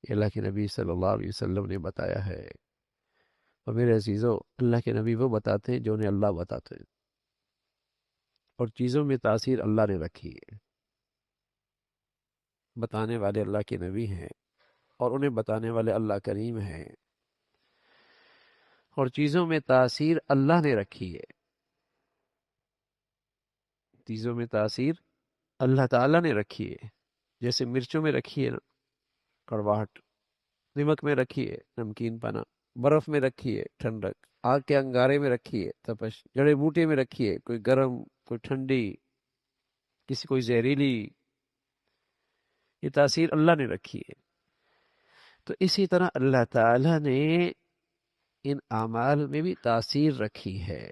یہ اللہ کے نبی صلی اللہ علیہ وسلم نے بتایا ہے۔ اور میرے عزیزو، اللہ کے نبی وہ بتاتے ہیں جو انہیں اللہ بتاتے ہیں، اور چیزوں میں تاثیر اللہ نے رکھی ہے۔ بتانے والے اللہ کے نبی ہیں، اور انہیں بتانے والے اللہ کریم ہیں، اور چیزوں میں تاثیر اللہ نے رکھی ہے۔ چیزوں میں تاثیر اللہ تعالیٰ نے رکھی ہے، جیسے مرچوں میں رکھی ہے نا کڑواہٹ، نمک میں رکھی ہے نمکین پنا، برف میں رکھی ہے ٹھنڈک، آگ کے انگارے میں رکھی ہے تپش، جڑی بوٹی میں رکھی ہے کوئی گرم کوئی ٹھنڈی، کسی کوئی زہریلی، یہ تاثیر اللہ نے رکھی ہے۔ تو اسی طرح اللہ تعالیٰ نے ان اعمال میں بھی تاثیر رکھی ہے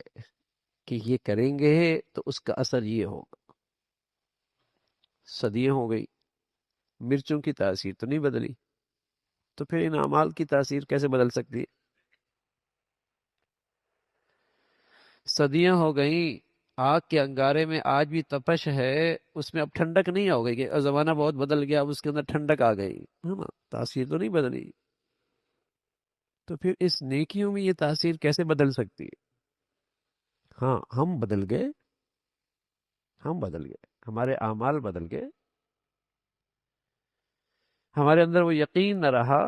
کہ یہ کریں گے تو اس کا اثر یہ ہوگا۔ صدیاں ہو گئی، مرچوں کی تاثیر تو نہیں بدلی، تو پھر ان اعمال کی تاثیر کیسے بدل سکتی ہے؟ صدیاں ہو گئیں، آگ کے انگارے میں آج بھی تپش ہے، اس میں اب ٹھنڈک نہیں ہو گئی کہ زمانہ بہت بدل گیا اب اس کے اندر ٹھنڈک آ گئی ہے نا، تاثیر تو نہیں بدلی۔ تو پھر اس نیکیوں میں یہ تاثیر کیسے بدل سکتی ہے؟ ہاں، ہم بدل گئے، ہم بدل گئے، ہمارے اعمال بدل گئے، ہمارے اندر وہ یقین نہ رہا،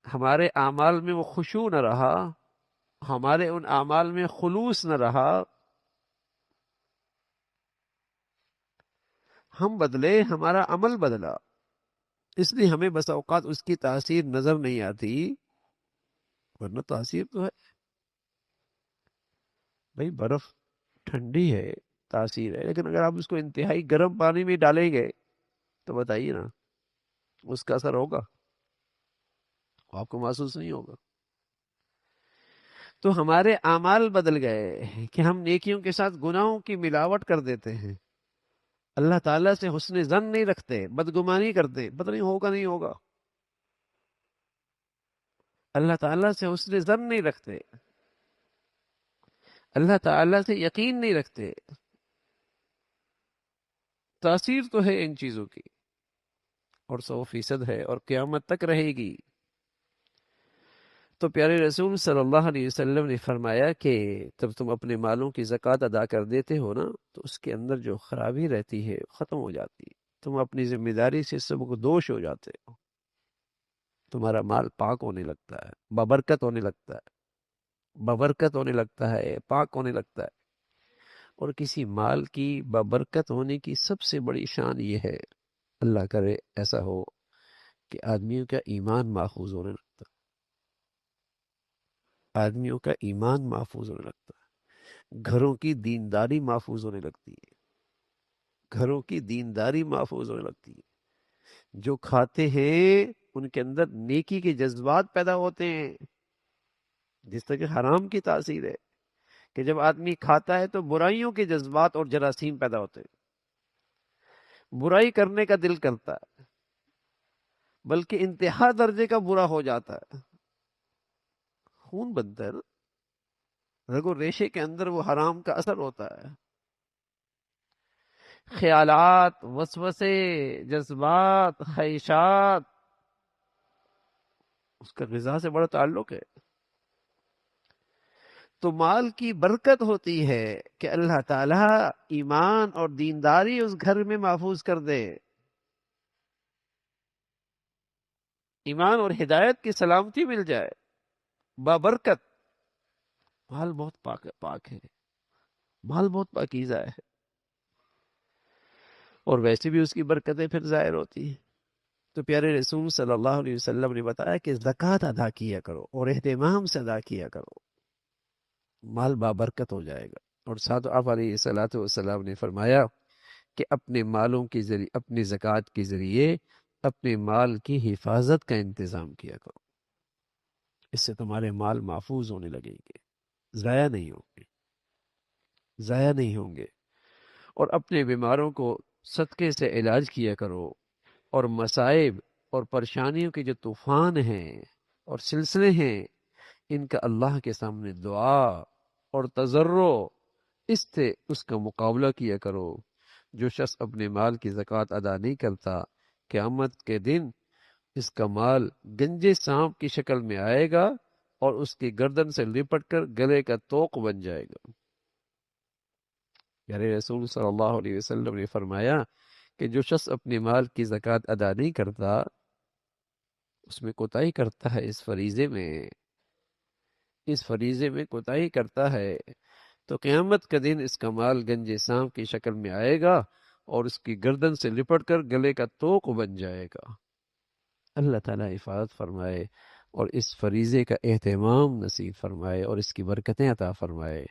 ہمارے اعمال میں وہ خشوع نہ رہا، ہمارے ان اعمال میں خلوص نہ رہا، ہم بدلے، ہمارا عمل بدلا، اس لیے ہمیں بس اوقات اس کی تاثیر نظر نہیں آتی، ورنہ تاثیر تو ہے۔ بھئی برف ٹھنڈی ہے، تاثیر ہے، لیکن اگر آپ اس کو انتہائی گرم پانی میں ڈالیں گے تو بتائیے نا اس کا اثر ہوگا؟ آپ کو محسوس نہیں ہوگا۔ تو ہمارے اعمال بدل گئے کہ ہم نیکیوں کے ساتھ گناہوں کی ملاوٹ کر دیتے ہیں، اللہ تعالیٰ سے حسن ظن نہیں رکھتے، بدگمانی کرتے، پتہ نہیں ہوگا نہیں ہوگا، اللہ تعالیٰ سے حسن ظن نہیں رکھتے، اللہ تعالیٰ سے یقین نہیں رکھتے۔ تاثیر تو ہے ان چیزوں کی، اور 100% ہے، اور قیامت تک رہے گی۔ تو پیارے رسول صلی اللہ علیہ وسلم نے فرمایا کہ جب تم اپنے مالوں کی زکوٰۃ ادا کر دیتے ہو نا، تو اس کے اندر جو خرابی رہتی ہے ختم ہو جاتی ہے، تم اپنی ذمہ داری سے سب کو دوش ہو جاتے ہو، تمہارا مال پاک ہونے لگتا ہے، بابرکت ہونے لگتا ہے، بابرکت ہونے لگتا ہے، پاک ہونے لگتا ہے۔ اور کسی مال کی بابرکت ہونے کی سب سے بڑی شان یہ ہے، اللہ کرے ایسا ہو، کہ آدمیوں کا ایمان محفوظ ہونے لگتا ہے، آدمیوں کا ایمان محفوظ ہونے لگتا ہے، گھروں کی دینداری محفوظ ہونے لگتی ہے، گھروں کی دینداری محفوظ ہونے لگتی ہے، جو کھاتے ہیں ان کے اندر نیکی کے جذبات پیدا ہوتے ہیں، جس طرح کہ حرام کی تاثیر ہے کہ جب آدمی کھاتا ہے تو برائیوں کے جذبات اور جراثیم پیدا ہوتے ہیں، برائی کرنے کا دل کرتا ہے، بلکہ انتہا درجے کا برا ہو جاتا ہے، خون بنتا ہے نا، رگو ریشے کے اندر وہ حرام کا اثر ہوتا ہے، خیالات، وسوسے، جذبات، خواہشات، اس کا غذا سے بڑا تعلق ہے۔ تو مال کی برکت ہوتی ہے کہ اللہ تعالیٰ ایمان اور دینداری اس گھر میں محفوظ کر دے، ایمان اور ہدایت کی سلامتی مل جائے، بابرکت۔ مال بہت پاک ہے، مال بہت پاکیزہ ہے، اور ویسے بھی اس کی برکتیں پھر ظاہر ہوتی ہیں۔ تو پیارے رسول صلی اللہ علیہ وسلم نے بتایا کہ زکوٰۃ ادا کیا کرو اور اہتمام سے ادا کیا کرو، مال بابرکت ہو جائے گا۔ اور ساتھ آپ علیہ الصلوۃ والسلام نے فرمایا کہ اپنے مالوں کے ذریعے، اپنی زکوٰۃ کے ذریعے اپنے مال کی حفاظت کا انتظام کیا کرو، اس سے تمہارے مال محفوظ ہونے لگیں گے، ضائع نہیں ہوں گے، ضائع نہیں ہوں گے۔ اور اپنے بیماروں کو صدقے سے علاج کیا کرو، اور مصائب اور پریشانیوں کے جو طوفان ہیں اور سلسلے ہیں، ان کا اللہ کے سامنے دعا اور تضرع، اس سے اس کا مقابلہ کیا کرو۔ جو شخص اپنے مال کی زکوٰۃ ادا نہیں کرتا، قیامت کے دن اس کا مال گنجے سانپ کی شکل میں آئے گا اور اس کی گردن سے لپٹ کر گلے کا توق بن جائے گا۔ یعنی رسول صلی اللہ علیہ وسلم نے فرمایا کہ جو شخص اپنے مال کی زکوٰۃ ادا نہیں کرتا، اس میں کوتاہی کرتا ہے، اس فریضے میں کوتاہی کرتا ہے، تو قیامت کا دن اس کا مال گنجے سانپ کی شکل میں آئے گا اور اس کی گردن سے لپٹ کر گلے کا توق بن جائے گا۔ اللہ تعالیٰ حفاظت فرمائے اور اس فریضے کا اہتمام نصیب فرمائے اور اس کی برکتیں عطا فرمائے۔